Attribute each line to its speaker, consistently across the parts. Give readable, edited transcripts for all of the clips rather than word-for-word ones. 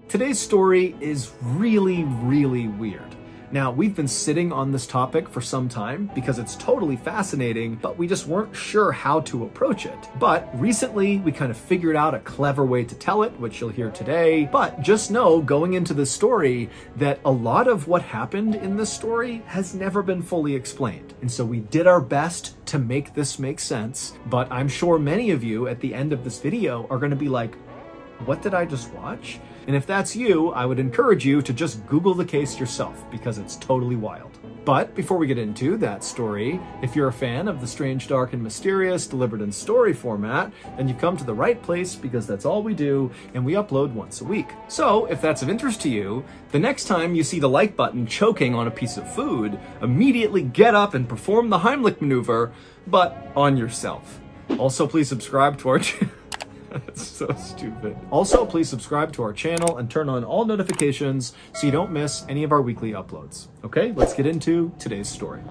Speaker 1: Today's story is really weird. Now, we've been sitting on this topic for some time because it's totally fascinating, but we just weren't sure how to approach it. But recently, we kind of figured out a clever way to tell it, which you'll hear today. But just know, going into this story, that a lot of what happened in this story has never been fully explained. And so we did our best to make this make sense, but I'm sure many of you at the end of this video are going to be like, what did I just watch? And if that's you, I would encourage you to just Google the case yourself because it's totally wild. But before we get into that story, if you're a fan of the strange, dark, and mysterious delivered in story format, then you've come to the right place because that's all we do, and we upload once a week. So if that's of interest to you, the next time you see the like button choking on a piece of food, immediately get up and perform the Heimlich maneuver, but on yourself. Also, please subscribe to our channel. That's so stupid. Also, please subscribe to our channel and turn on all notifications so you don't miss any of our weekly uploads. Okay, let's get into today's story.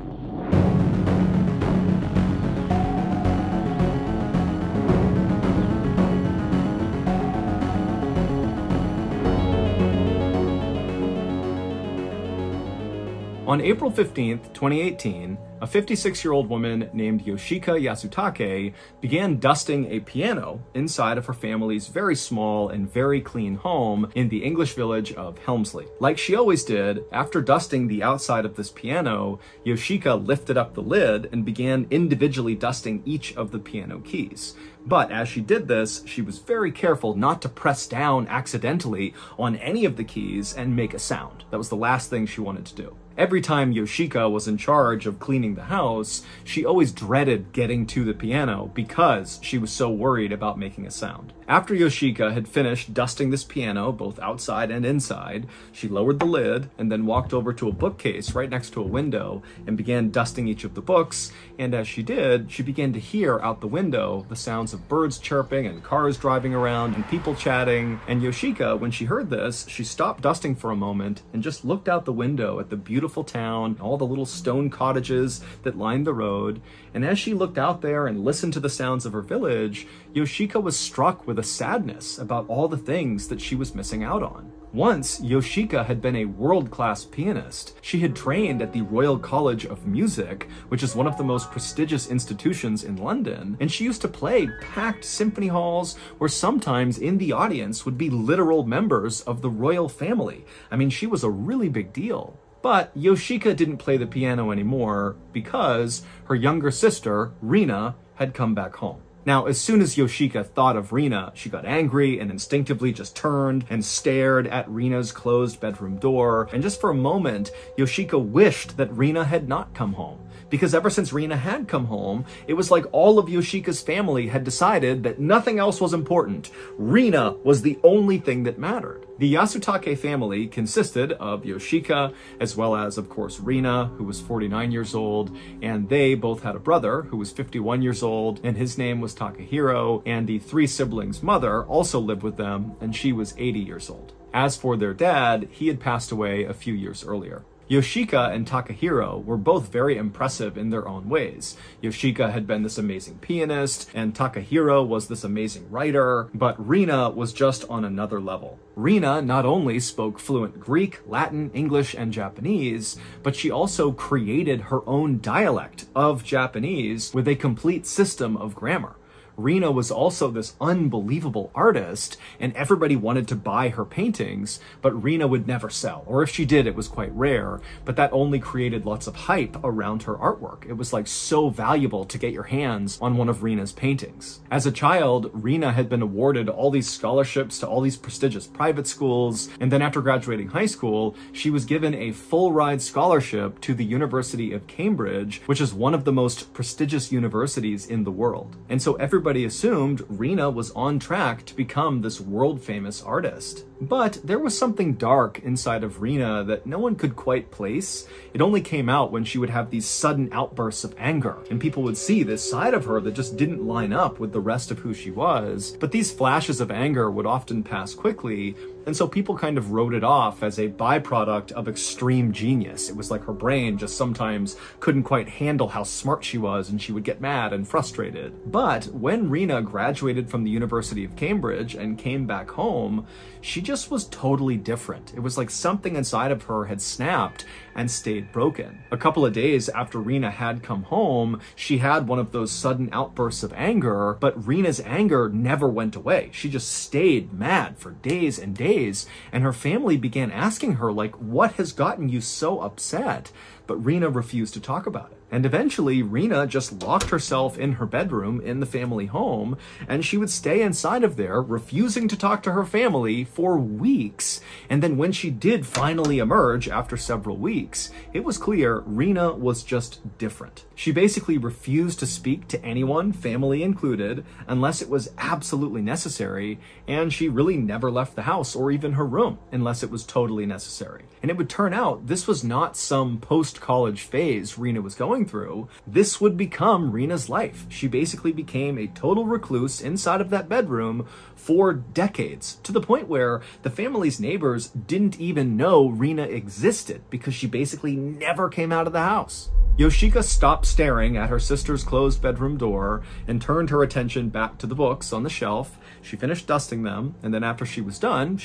Speaker 1: On April 15th, 2018, a 56-year-old woman named Yoshika Yasutake began dusting a piano inside of her family's very small and very clean home in the English village of Helmsley. Like she always did, after dusting the outside of this piano, Yoshika lifted up the lid and began individually dusting each of the piano keys. But as she did this, she was very careful not to press down accidentally on any of the keys and make a sound. That was the last thing she wanted to do. Every time Yoshika was in charge of cleaning the house, she always dreaded getting to the piano because she was so worried about making a sound. After Yoshika had finished dusting this piano, both outside and inside, she lowered the lid and then walked over to a bookcase right next to a window and began dusting each of the books. And as she did, she began to hear out the window the sounds of birds chirping and cars driving around and people chatting. And Yoshika, when she heard this, she stopped dusting for a moment and just looked out the window at the beautiful town, all the little stone cottages that lined the road. And as she looked out there and listened to the sounds of her village, Yoshika was struck with a sadness about all the things that she was missing out on. Once, Yoshika had been a world-class pianist. She had trained at the Royal College of Music, which is one of the most prestigious institutions in London, and she used to play packed symphony halls where sometimes in the audience would be literal members of the royal family. I mean, she was a really big deal. But Yoshika didn't play the piano anymore because her younger sister, Rina, had come back home. Now, as soon as Yoshika thought of Rina, she got angry and instinctively just turned and stared at Rina's closed bedroom door. And just for a moment, Yoshika wished that Rina had not come home. Because ever since Rina had come home, it was like all of Yoshika's family had decided that nothing else was important. Rina was the only thing that mattered. The Yasutake family consisted of Yoshika, as well as, of course, Rina, who was 49 years old, and they both had a brother who was 51 years old, and his name was Takahiro, and the three siblings' mother also lived with them, and she was 80 years old. As for their dad, he had passed away a few years earlier. Yoshika and Takahiro were both very impressive in their own ways. Yoshika had been this amazing pianist, and Takahiro was this amazing writer, but Rina was just on another level. Rina not only spoke fluent Greek, Latin, English, and Japanese, but she also created her own dialect of Japanese with a complete system of grammar. Rina was also this unbelievable artist, and everybody wanted to buy her paintings, but Rina would never sell. Or if she did, it was quite rare, but that only created lots of hype around her artwork. It was like so valuable to get your hands on one of Rina's paintings. As a child, Rina had been awarded all these scholarships to all these prestigious private schools, and then after graduating high school, she was given a full-ride scholarship to the University of Cambridge, which is one of the most prestigious universities in the world. And so everybody assumed Rina was on track to become this world-famous artist. But there was something dark inside of Rina that no one could quite place. It only came out when she would have these sudden outbursts of anger, and people would see this side of her that just didn't line up with the rest of who she was. But these flashes of anger would often pass quickly, and so people kind of wrote it off as a byproduct of extreme genius. It was like her brain just sometimes couldn't quite handle how smart she was, and she would get mad and frustrated. But when Rina graduated from the University of Cambridge and came back home, she just was totally different. It was like something inside of her had snapped and stayed broken. A couple of days after Rena had come home, she had one of those sudden outbursts of anger, but Rena's anger never went away. She just stayed mad for days and days, and her family began asking her, like, what has gotten you so upset? But Rena refused to talk about it. And eventually, Rena just locked herself in her bedroom in the family home, and she would stay inside of there, refusing to talk to her family for weeks. And then when she did finally emerge after several weeks, it was clear Rena was just different. She basically refused to speak to anyone, family included, unless it was absolutely necessary, and she really never left the house or even her room unless it was totally necessary. And it would turn out this was not some post-college phase Rena was going through. This would become Rena's life. She basically became a total recluse inside of that bedroom for decades, to the point where the family's neighbors didn't even know Rena existed because she basically never came out of the house. Yoshika stopped staring at her sister's closed bedroom door and turned her attention back to the books on the shelf. She finished dusting them, and then after she was done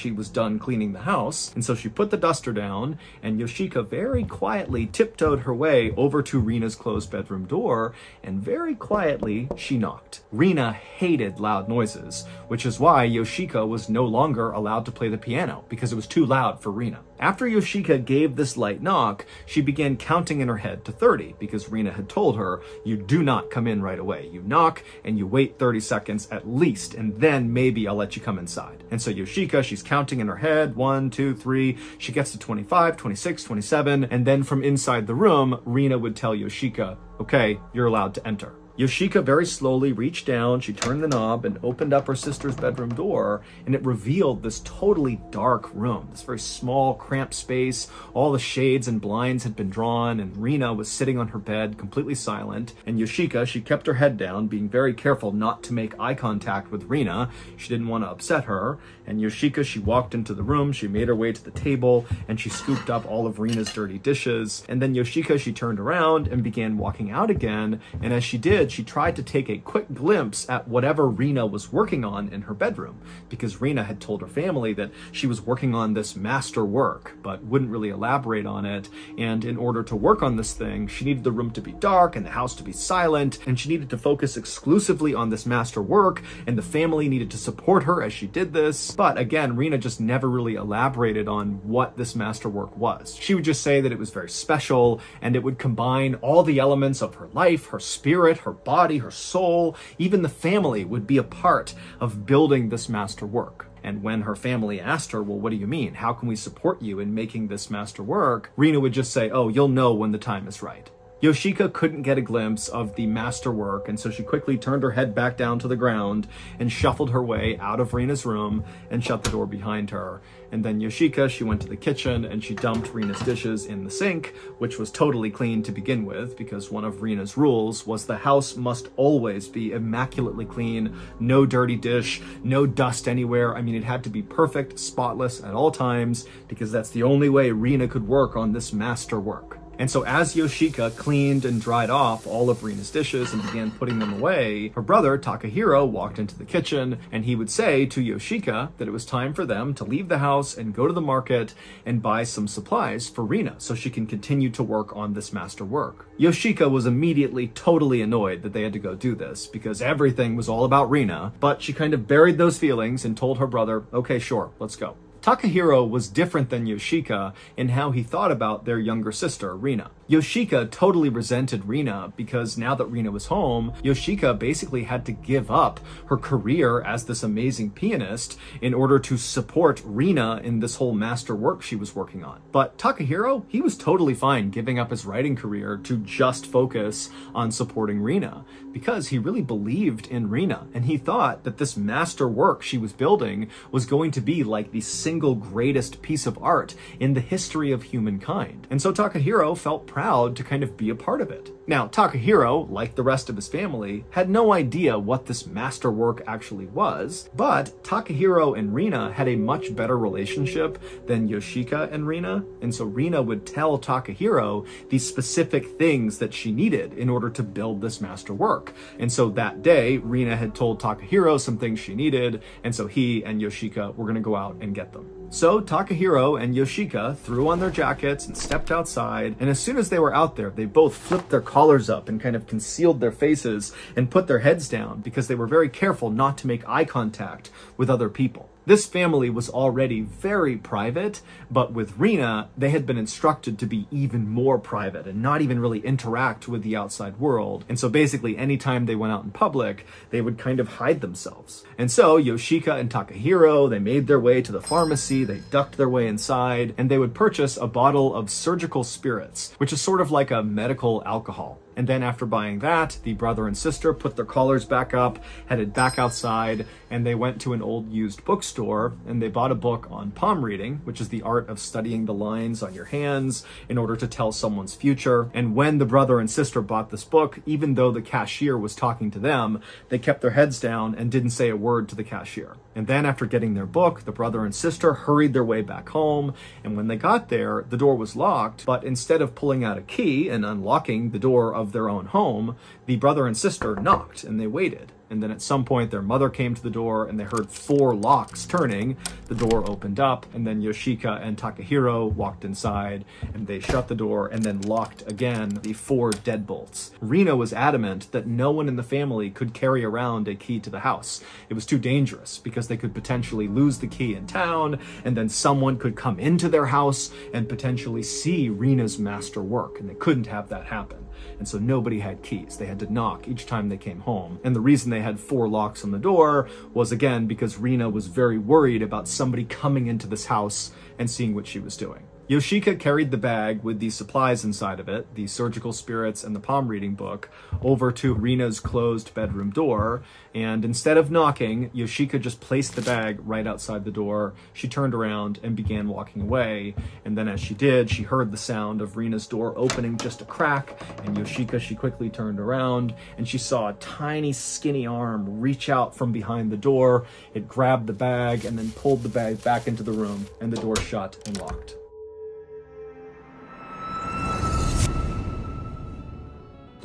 Speaker 1: cleaning the house, and so she put the duster down, and Yoshika very quietly tiptoed her way over to Rena's closed bedroom door, and very quietly she knocked. Rena hated loud noises, which is why Yoshika was no longer allowed to play the piano, because it was too loud for Rena. After Yoshika gave this light knock, she began counting in her head to 30, because Rena had told her, you do not come in right away. You knock and you wait 30 seconds at least, and then maybe I'll let you come inside. And so Yoshika, she's counting in her head, 1, 2, 3, she gets to 25, 26, 27, and then from inside the room, Rena would tell Yoshika, okay, you're allowed to enter. Yoshika very slowly reached down, she turned the knob and opened up her sister's bedroom door, and it revealed this totally dark room, this very small, cramped space. All the shades and blinds had been drawn, and Rena was sitting on her bed, completely silent. And Yoshika, she kept her head down, being very careful not to make eye contact with Rena. She didn't want to upset her. And Yoshika, she walked into the room, she made her way to the table, and she scooped up all of Rena's dirty dishes. And then Yoshika, she turned around and began walking out again, and as she did, she tried to take a quick glimpse at whatever Rena was working on in her bedroom, because Rena had told her family that she was working on this masterwork, but wouldn't really elaborate on it. And in order to work on this thing, she needed the room to be dark and the house to be silent, and she needed to focus exclusively on this masterwork, and the family needed to support her as she did this. But again, Rena just never really elaborated on what this masterwork was. She would just say that it was very special, and it would combine all the elements of her life, her spirit, her body, her soul. Even the family would be a part of building this masterwork. And when her family asked her, well, what do you mean? How can we support you in making this masterwork? Rena would just say, oh, you'll know when the time is right. Yoshika couldn't get a glimpse of the masterwork, and so she quickly turned her head back down to the ground and shuffled her way out of Rena's room and shut the door behind her. And then Yoshika, she went to the kitchen and she dumped Rena's dishes in the sink, which was totally clean to begin with, because one of Rena's rules was the house must always be immaculately clean, no dirty dish, no dust anywhere. I mean, it had to be perfect, spotless at all times, because that's the only way Rena could work on this masterwork. And so as Yoshika cleaned and dried off all of Rena's dishes and began putting them away, her brother Takahiro walked into the kitchen, and he would say to Yoshika that it was time for them to leave the house and go to the market and buy some supplies for Rena so she can continue to work on this masterwork. Yoshika was immediately totally annoyed that they had to go do this because everything was all about Rena, but she kind of buried those feelings and told her brother, okay, sure, let's go. Takahiro was different than Yoshika in how he thought about their younger sister, Rena. Yoshika totally resented Rena because now that Rena was home, Yoshika basically had to give up her career as this amazing pianist in order to support Rena in this whole master work she was working on. But Takahiro, he was totally fine giving up his writing career to just focus on supporting Rena because he really believed in Rena, and he thought that this master work she was building was going to be like the single greatest piece of art in the history of humankind. And so Takahiro felt proud to kind of be a part of it. Now, Takahiro, like the rest of his family, had no idea what this masterwork actually was, but Takahiro and Rena had a much better relationship than Yoshika and Rena, and so Rena would tell Takahiro the specific things that she needed in order to build this masterwork. And so that day, Rena had told Takahiro some things she needed, and so he and Yoshika were going to go out and get them. So Takahiro and Yoshika threw on their jackets and stepped outside, and as soon as they were out there, they both flipped their collars up and kind of concealed their faces and put their heads down because they were very careful not to make eye contact with other people. This family was already very private, but with Rina, they had been instructed to be even more private and not even really interact with the outside world. And so basically, anytime they went out in public, they would kind of hide themselves. And so Yoshika and Takahiro, they made their way to the pharmacy, they ducked their way inside, and they would purchase a bottle of surgical spirits, which is sort of like a medical alcohol. And then after buying that, the brother and sister put their collars back up, headed back outside, and they went to an old used bookstore and they bought a book on palm reading, which is the art of studying the lines on your hands in order to tell someone's future. And when the brother and sister bought this book, even though the cashier was talking to them, they kept their heads down and didn't say a word to the cashier. And then after getting their book, the brother and sister hurried their way back home. And when they got there, the door was locked, but instead of pulling out a key and unlocking the door of their own home, the brother and sister knocked and they waited. And then at some point their mother came to the door and they heard 4 locks turning. The door opened up and then Yoshika and Takahiro walked inside and they shut the door and then locked again the 4 deadbolts. Rina was adamant that no one in the family could carry around a key to the house. It was too dangerous because they could potentially lose the key in town and then someone could come into their house and potentially see Rina's masterwork, and they couldn't have that happen. And so nobody had keys. They had to knock each time they came home. And the reason they had 4 locks on the door was, again, because Rina was very worried about somebody coming into this house and seeing what she was doing. Yoshika carried the bag with the supplies inside of it, the surgical spirits and the palm reading book, over to Rina's closed bedroom door, and instead of knocking, Yoshika just placed the bag right outside the door. She turned around and began walking away, and then as she did, she heard the sound of Rina's door opening just a crack, and Yoshika, she quickly turned around, and she saw a tiny skinny arm reach out from behind the door. It grabbed the bag and then pulled the bag back into the room, and the door shut and locked.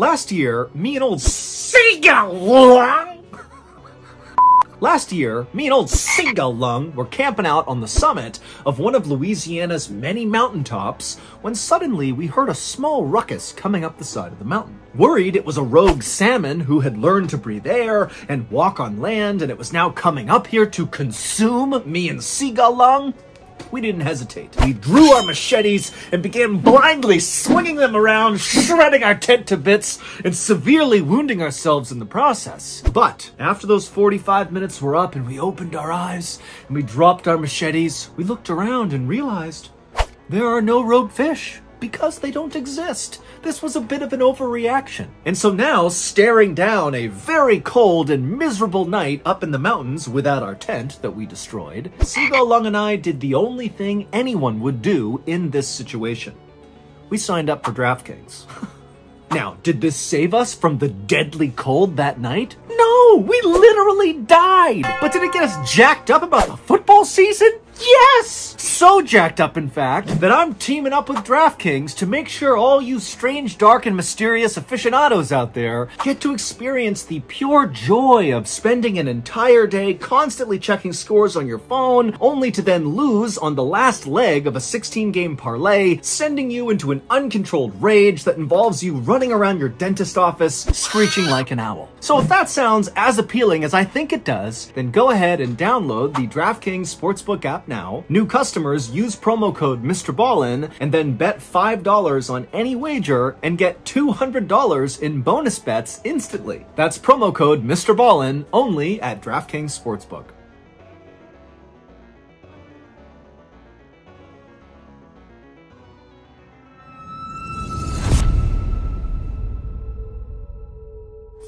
Speaker 1: Last year, me and old Singalung were camping out on the summit of one of Louisiana's many mountaintops when suddenly we heard a small ruckus coming up the side of the mountain. Worried it was a rogue salmon who had learned to breathe air and walk on land and it was now coming up here to consume me and Singalung, we didn't hesitate. We drew our machetes and began blindly swinging them around, shredding our tent to bits and severely wounding ourselves in the process. But after those 45 minutes were up and we opened our eyes and we dropped our machetes, we looked around and realized there are no rogue fish because they don't exist. This was a bit of an overreaction. And so now, staring down a very cold and miserable night up in the mountains without our tent that we destroyed, Singalung and I did the only thing anyone would do in this situation. We signed up for DraftKings. Now, did this save us from the deadly cold that night? No, we literally died. But did it get us jacked up about the football season? Yes! So jacked up, in fact, that I'm teaming up with DraftKings to make sure all you strange, dark, and mysterious aficionados out there get to experience the pure joy of spending an entire day constantly checking scores on your phone, only to then lose on the last leg of a 16-game parlay, sending you into an uncontrolled rage that involves you running around your dentist office, screeching like an owl. So if that sounds as appealing as I think it does, then go ahead and download the DraftKings Sportsbook app now. New customers use promo code MrBallen and then bet $5 on any wager and get $200 in bonus bets instantly. That's promo code MrBallen only at DraftKings Sportsbook.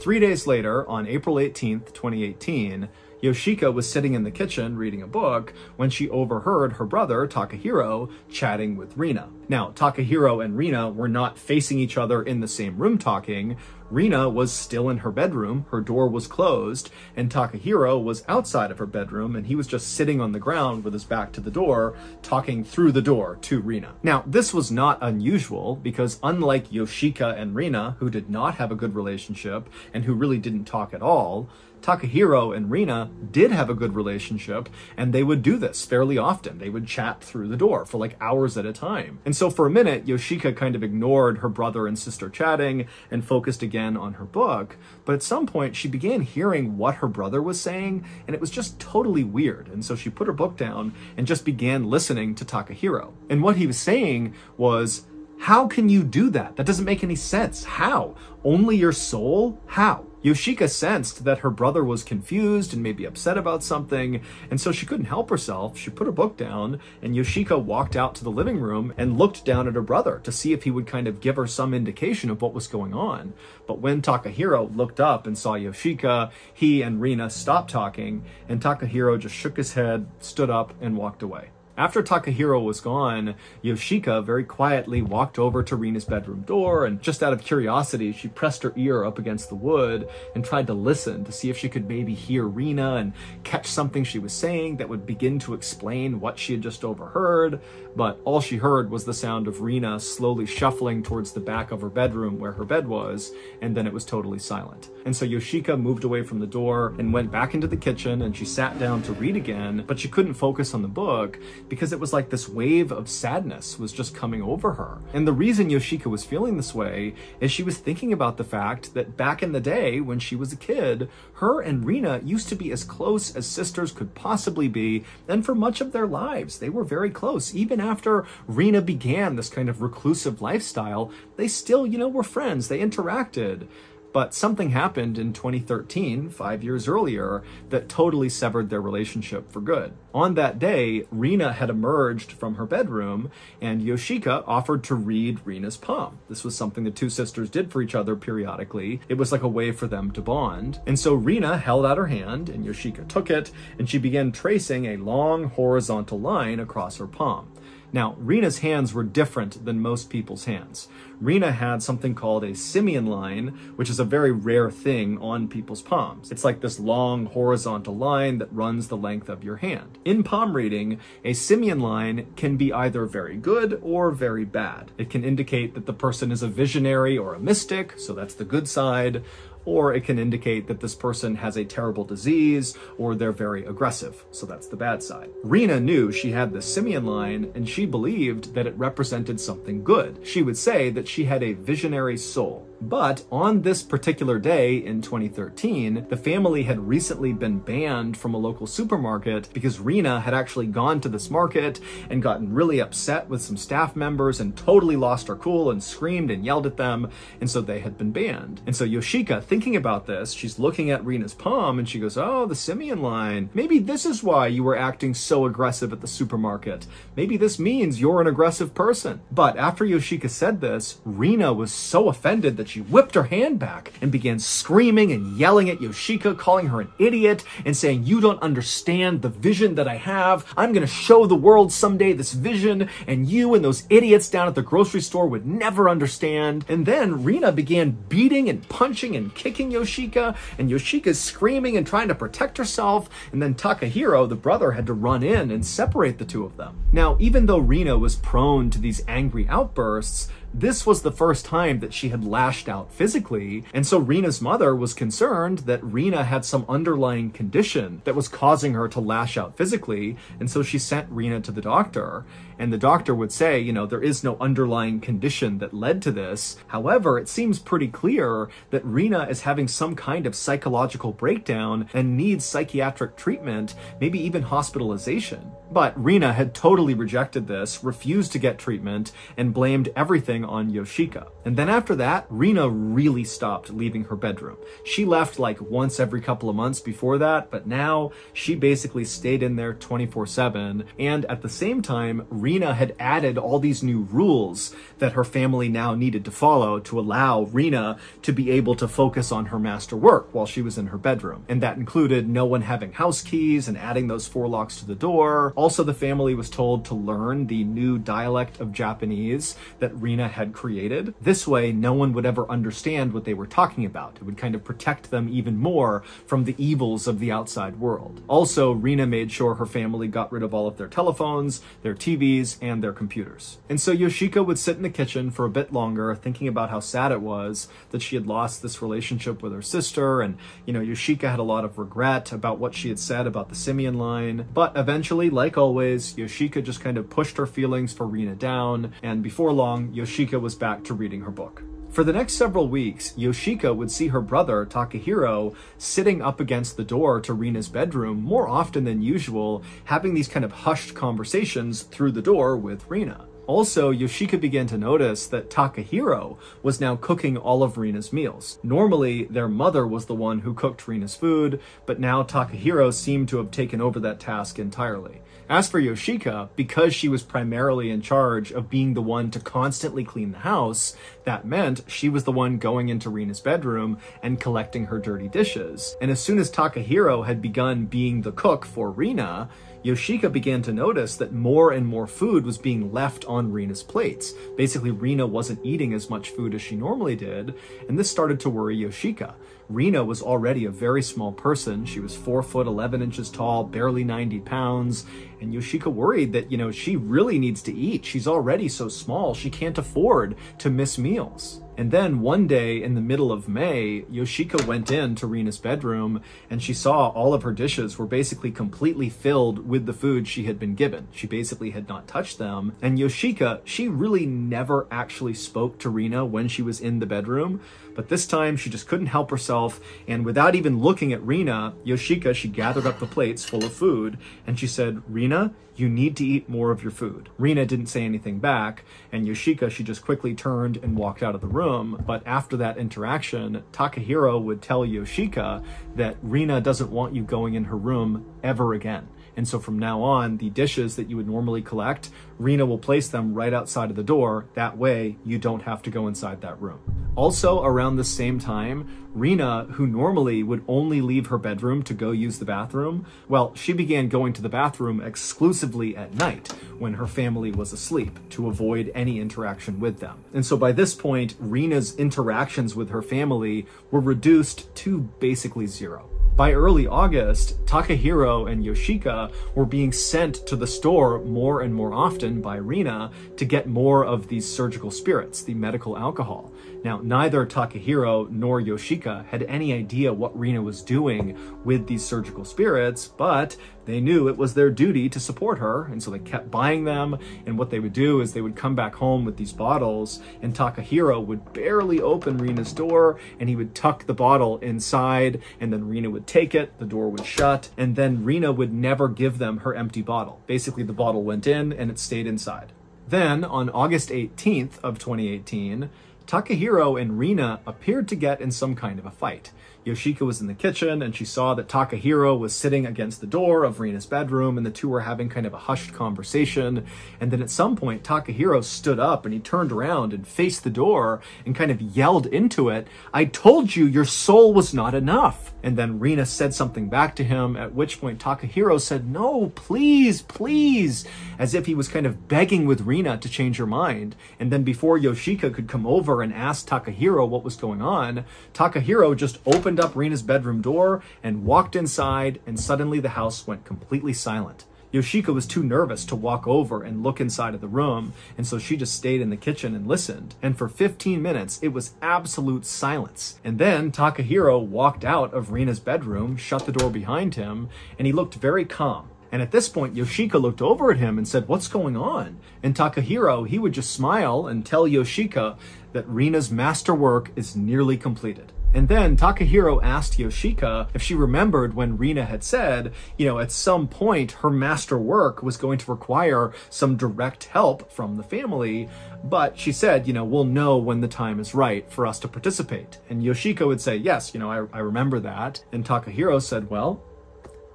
Speaker 1: Three days later, on April 18th, 2018, Yoshika was sitting in the kitchen reading a book when she overheard her brother, Takahiro, chatting with Rina. Now, Takahiro and Rina were not facing each other in the same room talking. Rina was still in her bedroom, her door was closed, and Takahiro was outside of her bedroom, and he was just sitting on the ground with his back to the door, talking through the door to Rina. Now, this was not unusual, because unlike Yoshika and Rina, who did not have a good relationship, and who really didn't talk at all, Takahiro and Rina did have a good relationship, and they would do this fairly often. They would chat through the door for like hours at a time. And so for a minute, Yoshika kind of ignored her brother and sister chatting and focused again on her book. But at some point, she began hearing what her brother was saying, and it was just totally weird. And so she put her book down and just began listening to Takahiro. And what he was saying was, how can you do that? That doesn't make any sense. How? Only your soul? How? Yoshika sensed that her brother was confused and maybe upset about something, and so she couldn't help herself. She put her book down, and Yoshika walked out to the living room and looked down at her brother to see if he would kind of give her some indication of what was going on. But when Takahiro looked up and saw Yoshika, he and Rina stopped talking, and Takahiro just shook his head, stood up, and walked away. After Takahiro was gone, Yoshika very quietly walked over to Rina's bedroom door, and just out of curiosity, she pressed her ear up against the wood and tried to listen to see if she could maybe hear Rina and catch something she was saying that would begin to explain what she had just overheard. But all she heard was the sound of Rina slowly shuffling towards the back of her bedroom where her bed was, and then it was totally silent. And so Yoshika moved away from the door and went back into the kitchen, and she sat down to read again, but she couldn't focus on the book because it was like this wave of sadness was just coming over her. And the reason Yoshika was feeling this way is she was thinking about the fact that back in the day when she was a kid, her and Rina used to be as close as sisters could possibly be, and for much of their lives, they were very close. Even after Rina began this kind of reclusive lifestyle, they still, were friends. They interacted. But something happened in 2013, 5 years earlier, that totally severed their relationship for good. On that day, Rina had emerged from her bedroom, and Yoshika offered to read Rina's palm. This was something the two sisters did for each other periodically. It was like a way for them to bond. And so Rina held out her hand, and Yoshika took it, and she began tracing a long horizontal line across her palm. Now, Rina's hands were different than most people's hands. Rina had something called a simian line, which is a very rare thing on people's palms. It's like this long horizontal line that runs the length of your hand. In palm reading, a simian line can be either very good or very bad. It can indicate that the person is a visionary or a mystic, so that's the good side, or it can indicate that this person has a terrible disease or they're very aggressive, so that's the bad side. Rina knew she had the simian line, and she believed that it represented something good. She would say that she had a visionary soul. But on this particular day in 2013, the family had recently been banned from a local supermarket because Rina had actually gone to this market and gotten really upset with some staff members and totally lost her cool and screamed and yelled at them, and so they had been banned. And so Yoshika, thinking about this, she's looking at Rina's palm and she goes, oh, the simian line. Maybe this is why you were acting so aggressive at the supermarket. Maybe this means you're an aggressive person. But after Yoshika said this, Rina was so offended that she whipped her hand back and began screaming and yelling at Yoshika, calling her an idiot and saying, you don't understand the vision that I have. I'm going to show the world someday this vision, and you and those idiots down at the grocery store would never understand. And then Rina began beating and punching and kicking Yoshika, and Yoshika's screaming and trying to protect herself. And then Takahiro, the brother, had to run in and separate the two of them. Now, even though Rina was prone to these angry outbursts, this was the first time that she had lashed out physically, and so Rina's mother was concerned that Rina had some underlying condition that was causing her to lash out physically, and so she sent Rina to the doctor. And the doctor would say, there is no underlying condition that led to this. However, it seems pretty clear that Rina is having some kind of psychological breakdown and needs psychiatric treatment, maybe even hospitalization. But Rina had totally rejected this, refused to get treatment, and blamed everything on Yoshika. And then after that, Rina really stopped leaving her bedroom. She left like once every couple of months before that, but now she basically stayed in there 24/7. And at the same time, Rina had added all these new rules that her family now needed to follow to allow Rina to be able to focus on her masterwork while she was in her bedroom. And that included no one having house keys and adding those 4 locks to the door. Also, the family was told to learn the new dialect of Japanese that Rina had created. This way, no one would ever never understand what they were talking about. It would kind of protect them even more from the evils of the outside world. Also, Rina made sure her family got rid of all of their telephones, their TVs, and their computers. And so Yoshika would sit in the kitchen for a bit longer, thinking about how sad it was that she had lost this relationship with her sister, and, Yoshika had a lot of regret about what she had said about the simian line. But eventually, like always, Yoshika just kind of pushed her feelings for Rina down, and before long, Yoshika was back to reading her book. For the next several weeks, Yoshika would see her brother, Takahiro, sitting up against the door to Rina's bedroom more often than usual, having these kind of hushed conversations through the door with Rina. Also, Yoshika began to notice that Takahiro was now cooking all of Rina's meals. Normally, their mother was the one who cooked Rina's food, but now Takahiro seemed to have taken over that task entirely. As for Yoshika, because she was primarily in charge of being the one to constantly clean the house, that meant she was the one going into Rina's bedroom and collecting her dirty dishes. And as soon as Takahiro had begun being the cook for Rina, Yoshika began to notice that more and more food was being left on Rina's plates. Basically, Rina wasn't eating as much food as she normally did, and this started to worry Yoshika. Rina was already a very small person. She was 4 foot 11 inches tall, barely 90 pounds, and Yoshika worried that, she really needs to eat. She's already so small, she can't afford to miss meals. And then one day in the middle of May, Yoshika went into Rina's bedroom and she saw all of her dishes were basically completely filled with the food she had been given. She basically had not touched them. And Yoshika, she really never actually spoke to Rina when she was in the bedroom. But this time she just couldn't help herself. And without even looking at Rina, Yoshika, she gathered up the plates full of food and she said, "Rina, you need to eat more of your food." Rina didn't say anything back, and Yoshika, she just quickly turned and walked out of the room. But after that interaction, Takahiro would tell Yoshika that Rina doesn't want you going in her room ever again. And so from now on, the dishes that you would normally collect, Rina will place them right outside of the door. That way, you don't have to go inside that room. Also, around the same time, Rina, who normally would only leave her bedroom to go use the bathroom, well, she began going to the bathroom exclusively at night when her family was asleep to avoid any interaction with them. And so by this point, Rina's interactions with her family were reduced to basically zero. By early August, Takahiro and Yoshika were being sent to the store more and more often by Rina to get more of these surgical spirits, the medical alcohol. Now, neither Takahiro nor Yoshika had any idea what Rina was doing with these surgical spirits, but they knew it was their duty to support her, and so they kept buying them. And what they would do is they would come back home with these bottles, and Takahiro would barely open Rina's door, and he would tuck the bottle inside, and then Rina would take it, the door would shut, and then Rina would never give them her empty bottle. Basically, the bottle went in and it stayed inside. Then, on August 18th of 2018, Takahiro and Rina appeared to get in some kind of a fight. Yoshika was in the kitchen and she saw that Takahiro was sitting against the door of Rina's bedroom, and the two were having kind of a hushed conversation. And then at some point, Takahiro stood up and he turned around and faced the door and kind of yelled into it, "I told you your soul was not enough." And then Rina said something back to him, at which point Takahiro said, "No, please, please," as if he was kind of begging with Rina to change her mind. And then before Yoshika could come over and ask Takahiro what was going on, Takahiro just opened up Rina's bedroom door and walked inside, and suddenly the house went completely silent. Yoshika was too nervous to walk over and look inside of the room, and so she just stayed in the kitchen and listened. And for 15 minutes, it was absolute silence. And then Takahiro walked out of Rina's bedroom, shut the door behind him, and he looked very calm. And at this point, Yoshika looked over at him and said, "What's going on?" And Takahiro, he would just smile and tell Yoshika that Rina's masterwork is nearly completed. And then Takahiro asked Yoshika if she remembered when Rina had said, at some point her masterwork was going to require some direct help from the family. But she said, we'll know when the time is right for us to participate. And Yoshika would say, "Yes, I remember that." And Takahiro said, "Well,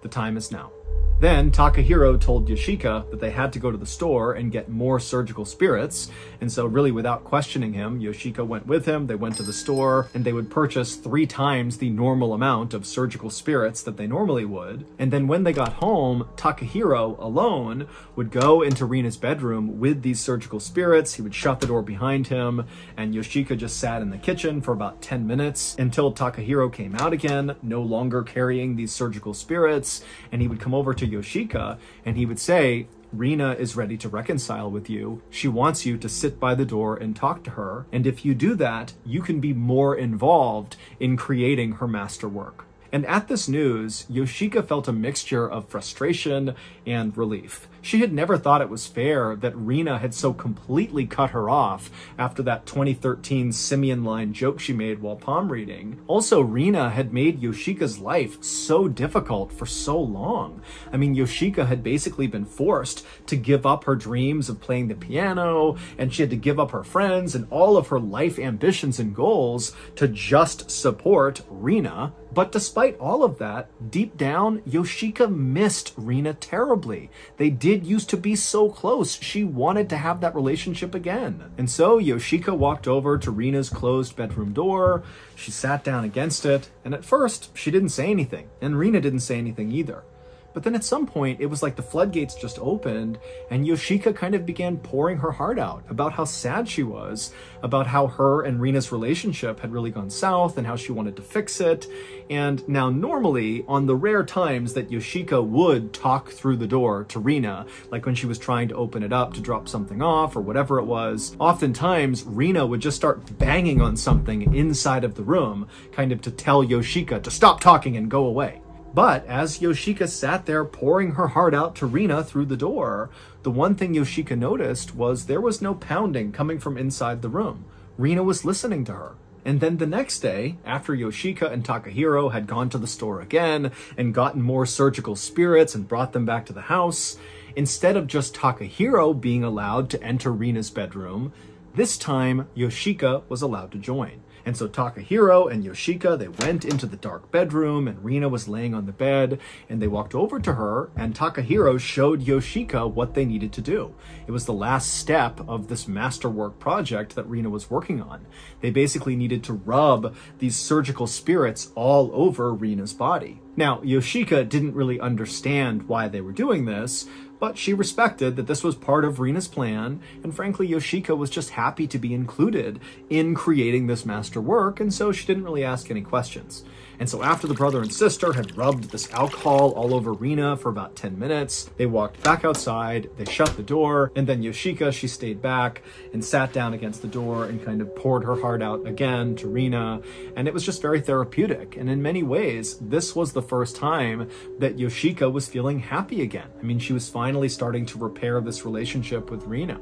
Speaker 1: the time is now." Then Takahiro told Yoshika that they had to go to the store and get more surgical spirits, and so really without questioning him, Yoshika went with him. They went to the store and they would purchase 3 times the normal amount of surgical spirits that they normally would. And then when they got home, Takahiro alone would go into Rina's bedroom with these surgical spirits. He would shut the door behind him, and Yoshika just sat in the kitchen for about 10 minutes until Takahiro came out again, no longer carrying these surgical spirits, and he would come over to Yoshika and he would say, "Rina is ready to reconcile with you. She wants you to sit by the door and talk to her. And if you do that, you can be more involved in creating her masterwork." And at this news, Yoshika felt a mixture of frustration and relief. She had never thought it was fair that Rina had so completely cut her off after that 2013 simian line joke she made while palm reading. Also, Rina had made Yoshika's life so difficult for so long. I mean, Yoshika had basically been forced to give up her dreams of playing the piano, and she had to give up her friends and all of her life ambitions and goals to just support Rina. But despite all of that, deep down, Yoshika missed Rina terribly. They did used to be so close. She wanted to have that relationship again. And so Yoshika walked over to Rina's closed bedroom door. She sat down against it, and at first she didn't say anything, and Rina didn't say anything either. But then at some point, it was like the floodgates just opened, and Yoshika kind of began pouring her heart out about how sad she was, about how her and Rina's relationship had really gone south and how she wanted to fix it. And now normally, on the rare times that Yoshika would talk through the door to Rina, like when she was trying to open it up to drop something off or whatever it was, oftentimes Rina would just start banging on something inside of the room, kind of to tell Yoshika to stop talking and go away. But as Yoshika sat there pouring her heart out to Rina through the door, the one thing Yoshika noticed was there was no pounding coming from inside the room. Rina was listening to her. And then the next day, after Yoshika and Takahiro had gone to the store again and gotten more surgical spirits and brought them back to the house, instead of just Takahiro being allowed to enter Rina's bedroom, this time Yoshika was allowed to join. And so Takahiro and Yoshika, they went into the dark bedroom, and Rina was laying on the bed, and they walked over to her, and Takahiro showed Yoshika what they needed to do. It was the last step of this masterwork project that Rina was working on. They basically needed to rub these surgical spirits all over Rina's body. Now, Yoshika didn't really understand why they were doing this, but she respected that this was part of Rina's plan, and frankly, Yoshika was just happy to be included in creating this masterwork, and so she didn't really ask any questions. And so after the brother and sister had rubbed this alcohol all over Rina for about 10 minutes, they walked back outside, they shut the door, and then Yoshika, she stayed back and sat down against the door and kind of poured her heart out again to Rina, and it was just very therapeutic. And in many ways, this was the first time that Yoshika was feeling happy again. I mean, she was finally starting to repair this relationship with Rina.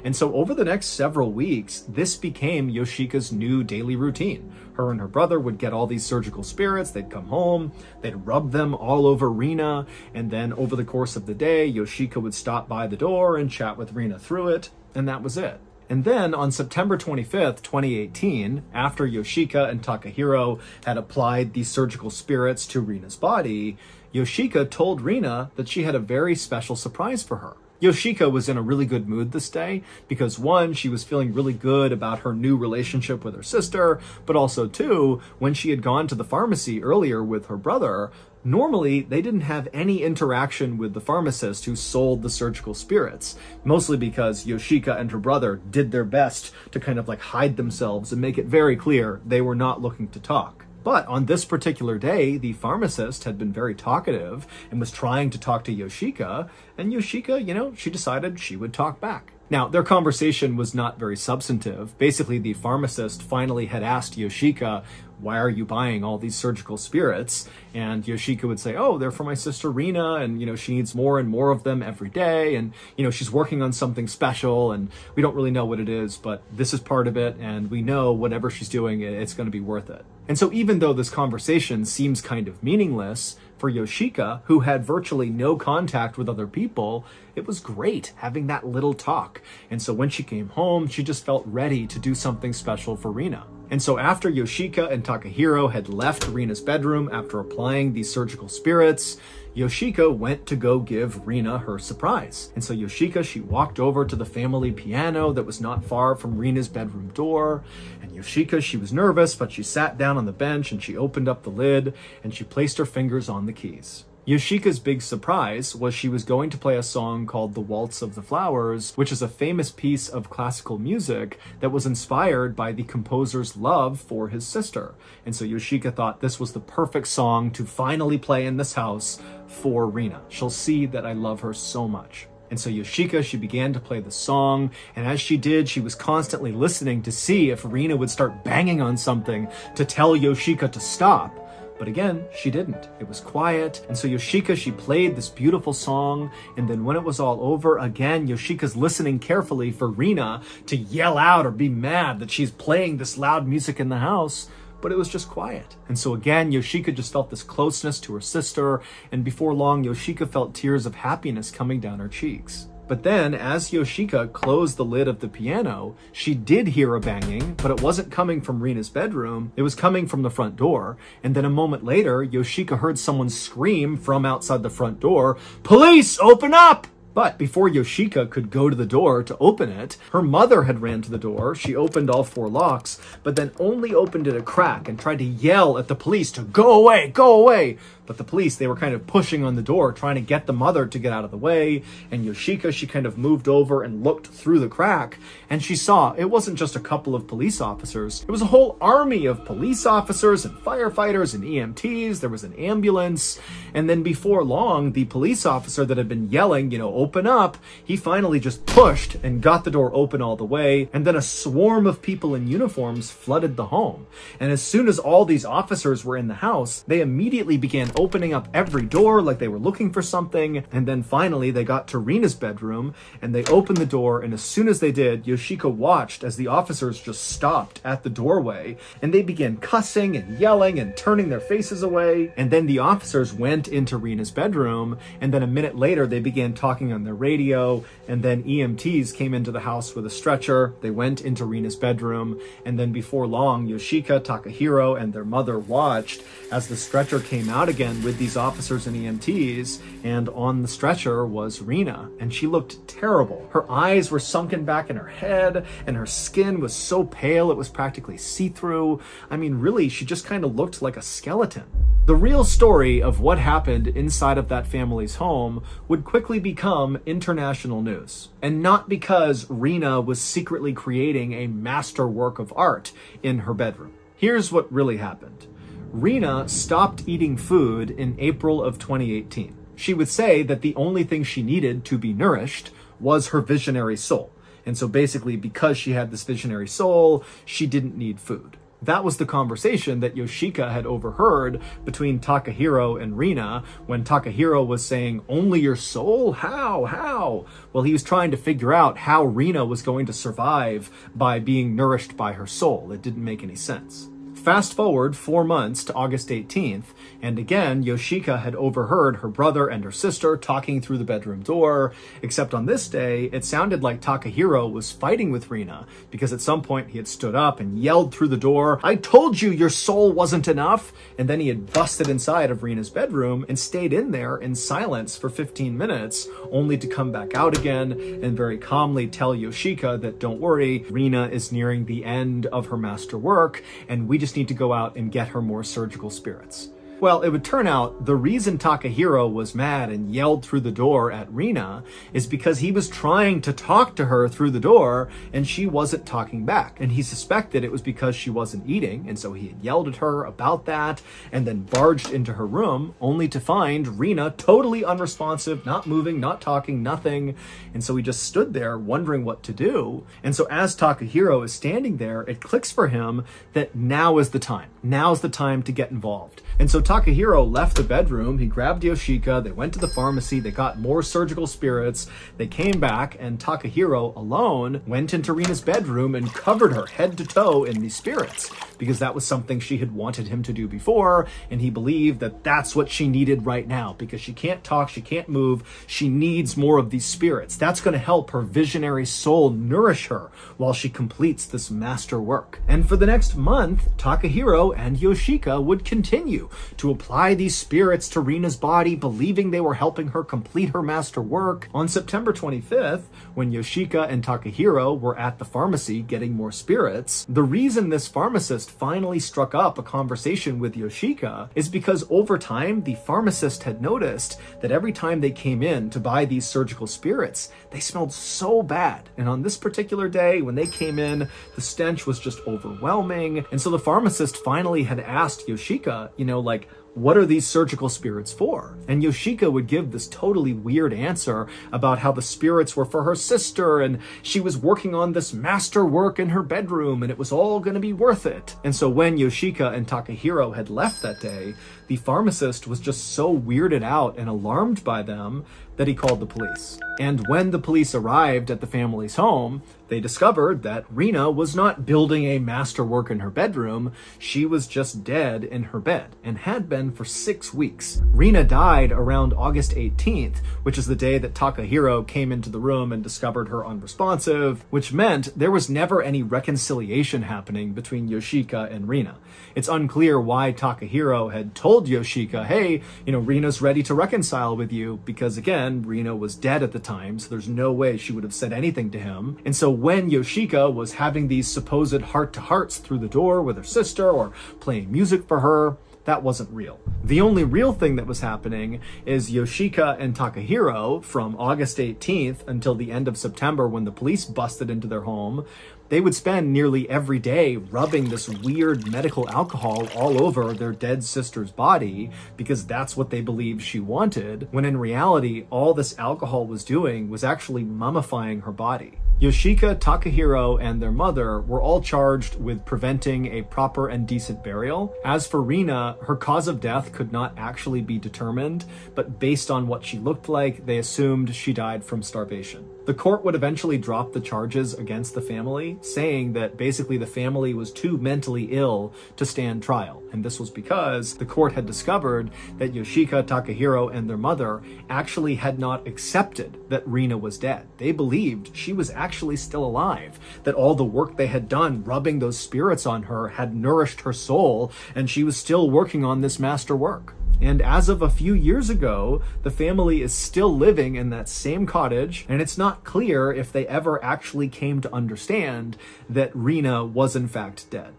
Speaker 1: And so over the next several weeks, this became Yoshika's new daily routine. Her and her brother would get all these surgical spirits, they'd come home, they'd rub them all over Rina, and then over the course of the day, Yoshika would stop by the door and chat with Rina through it, and that was it. And then on September 25th, 2018, after Yoshika and Takahiro had applied these surgical spirits to Rina's body, Yoshika told Rina that she had a very special surprise for her. Yoshika was in a really good mood this day because, one, she was feeling really good about her new relationship with her sister, but also, two, when she had gone to the pharmacy earlier with her brother, normally they didn't have any interaction with the pharmacist who sold the surgical spirits, mostly because Yoshika and her brother did their best to kind of like hide themselves and make it very clear they were not looking to talk. But on this particular day, the pharmacist had been very talkative and was trying to talk to Yoshika, and Yoshika, she decided she would talk back. Now, their conversation was not very substantive. Basically, the pharmacist finally had asked Yoshika, "Why are you buying all these surgical spirits?" And Yoshika would say, "Oh, they're for my sister Rina, and, she needs more and more of them every day, and, she's working on something special, and we don't really know what it is, but this is part of it, and we know whatever she's doing, it's going to be worth it." And so even though this conversation seems kind of meaningless, for Yoshika, who had virtually no contact with other people, it was great having that little talk. And so when she came home, she just felt ready to do something special for Rina. And so after Yoshika and Takahiro had left Rina's bedroom after applying these surgical spirits, Yoshika went to go give Rina her surprise. And so Yoshika, she walked over to the family piano that was not far from Rina's bedroom door. And Yoshika, she was nervous, but she sat down on the bench and she opened up the lid and she placed her fingers on the keys. Yoshika's big surprise was she was going to play a song called The Waltz of the Flowers, which is a famous piece of classical music that was inspired by the composer's love for his sister. And so Yoshika thought this was the perfect song to finally play in this house for Rina. She'll see that I love her so much. And so Yoshika, she began to play the song, and as she did, she was constantly listening to see if Rina would start banging on something to tell Yoshika to stop. But again, she didn't. It was quiet. And so Yoshika, she played this beautiful song. And then when it was all over, again, Yoshika's listening carefully for Rina to yell out or be mad that she's playing this loud music in the house. But it was just quiet. And so again, Yoshika just felt this closeness to her sister. And before long, Yoshika felt tears of happiness coming down her cheeks. But then, as Yoshika closed the lid of the piano, she did hear a banging, but it wasn't coming from Rina's bedroom. It was coming from the front door. And then a moment later, Yoshika heard someone scream from outside the front door, "Police, open up!" But before Yoshika could go to the door to open it, her mother had ran to the door. She opened all 4 locks, but then only opened it a crack and tried to yell at the police to go away, go away. But the police, they were kind of pushing on the door, trying to get the mother to get out of the way. And Yoshika, she kind of moved over and looked through the crack, and she saw it wasn't just a couple of police officers. It was a whole army of police officers and firefighters and EMTs. There was an ambulance. And then before long, the police officer that had been yelling, open up, he finally just pushed and got the door open all the way. And then a swarm of people in uniforms flooded the home. And as soon as all these officers were in the house, they immediately began opening up every door like they were looking for something. And then finally they got to Rina's bedroom and they opened the door. And as soon as they did, Yoshika watched as the officers just stopped at the doorway and they began cussing and yelling and turning their faces away. And then the officers went into Rina's bedroom. And then a minute later, they began talking on their radio. And then EMTs came into the house with a stretcher. They went into Rina's bedroom. And then before long, Yoshika, Takahiro, and their mother watched as the stretcher came out again with these officers and EMTs, and on the stretcher was Rina, and she looked terrible. Her eyes were sunken back in her head, and her skin was so pale it was practically see-through. I mean, really, she just kind of looked like a skeleton. The real story of what happened inside of that family's home would quickly become international news, and not because Rina was secretly creating a masterwork of art in her bedroom. Here's what really happened. Rina stopped eating food in April of 2018. She would say that the only thing she needed to be nourished was her visionary soul. And so basically, because she had this visionary soul, she didn't need food. That was the conversation that Yoshika had overheard between Takahiro and Rina when Takahiro was saying, "Only your soul? How? Well, he was trying to figure out how Rina was going to survive by being nourished by her soul. It didn't make any sense. Fast forward 4 months to August 18th, and again, Yoshika had overheard her brother and her sister talking through the bedroom door, except on this day, it sounded like Takahiro was fighting with Rina, because at some point he had stood up and yelled through the door, "I told you your soul wasn't enough!" And then he had busted inside of Rina's bedroom and stayed in there in silence for 15 minutes, only to come back out again and very calmly tell Yoshika that, "Don't worry, Rina is nearing the end of her master work, and we just need to go out and get her more surgical spirits." Well, it would turn out the reason Takahiro was mad and yelled through the door at Rina is because he was trying to talk to her through the door and she wasn't talking back. And he suspected it was because she wasn't eating, and so he had yelled at her about that and then barged into her room only to find Rina totally unresponsive, not moving, not talking, nothing. And so he just stood there wondering what to do. And so as Takahiro is standing there, it clicks for him that now is the time. Now's the time to get involved. And so Takahiro left the bedroom, he grabbed Yoshika, they went to the pharmacy, they got more surgical spirits, they came back, and Takahiro, alone, went into Rina's bedroom and covered her head to toe in these spirits, because that was something she had wanted him to do before, and he believed that that's what she needed right now, because she can't talk, she can't move, she needs more of these spirits. That's going to help her visionary soul nourish her while she completes this master work. And for the next month, Takahiro and Yoshika would continue to apply these spirits to Rina's body, believing they were helping her complete her master work. On September 25th, when Yoshika and Takahiro were at the pharmacy getting more spirits, the reason this pharmacist finally struck up a conversation with Yoshika is because over time, the pharmacist had noticed that every time they came in to buy these surgical spirits, they smelled so bad. And on this particular day, when they came in, the stench was just overwhelming. And so the pharmacist finally had asked Yoshika, like, what are these surgical spirits for? And Yoshika would give this totally weird answer about how the spirits were for her sister and she was working on this master work in her bedroom and it was all going to be worth it. And so when Yoshika and Takahiro had left that day, the pharmacist was just so weirded out and alarmed by them that he called the police. And when the police arrived at the family's home, they discovered that Rina was not building a masterwork in her bedroom, she was just dead in her bed, and had been for 6 weeks. Rina died around August 18th, which is the day that Takahiro came into the room and discovered her unresponsive, which meant there was never any reconciliation happening between Yoshika and Rina. It's unclear why Takahiro had told Yoshika, hey, Rina's ready to reconcile with you, because again, Rina was dead at the time, so there's no way she would have said anything to him. And so when Yoshika was having these supposed heart-to-hearts through the door with her sister or playing music for her, that wasn't real. The only real thing that was happening is Yoshika and Takahiro, from August 18th until the end of September when the police busted into their home, they would spend nearly every day rubbing this weird medical alcohol all over their dead sister's body because that's what they believed she wanted, when in reality, all this alcohol was doing was actually mummifying her body. Yoshika, Takahiro, and their mother were all charged with preventing a proper and decent burial. As for Rina, her cause of death could not actually be determined, but based on what she looked like, they assumed she died from starvation. The court would eventually drop the charges against the family, saying that basically the family was too mentally ill to stand trial. And this was because the court had discovered that Yoshika, Takahiro, and their mother actually had not accepted that Rina was dead. They believed she was actually still alive, that all the work they had done rubbing those spirits on her had nourished her soul, and she was still working on this master work. And as of a few years ago, the family is still living in that same cottage, and it's not clear if they ever actually came to understand that Rina was in fact dead.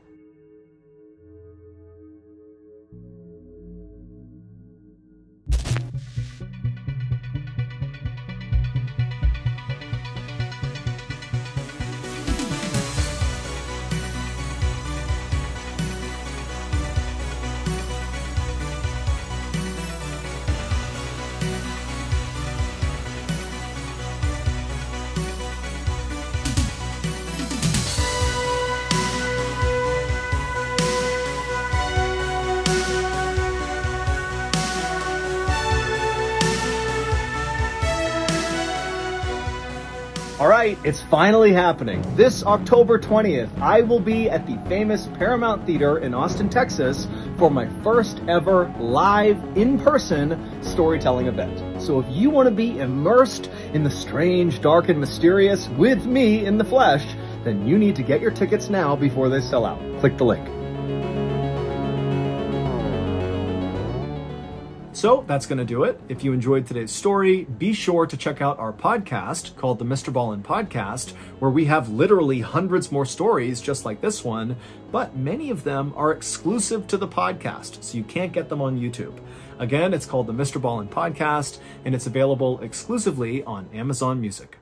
Speaker 1: All right, it's finally happening. This October 20th, I will be at the famous Paramount Theater in Austin, Texas for my first ever live, in-person storytelling event. So if you want to be immersed in the strange, dark, and mysterious with me in the flesh, then you need to get your tickets now before they sell out. Click the link. So that's going to do it. If you enjoyed today's story, be sure to check out our podcast called the MrBallen Podcast, where we have literally hundreds more stories just like this one, but many of them are exclusive to the podcast, so you can't get them on YouTube. Again, it's called the MrBallen Podcast, and it's available exclusively on Amazon Music.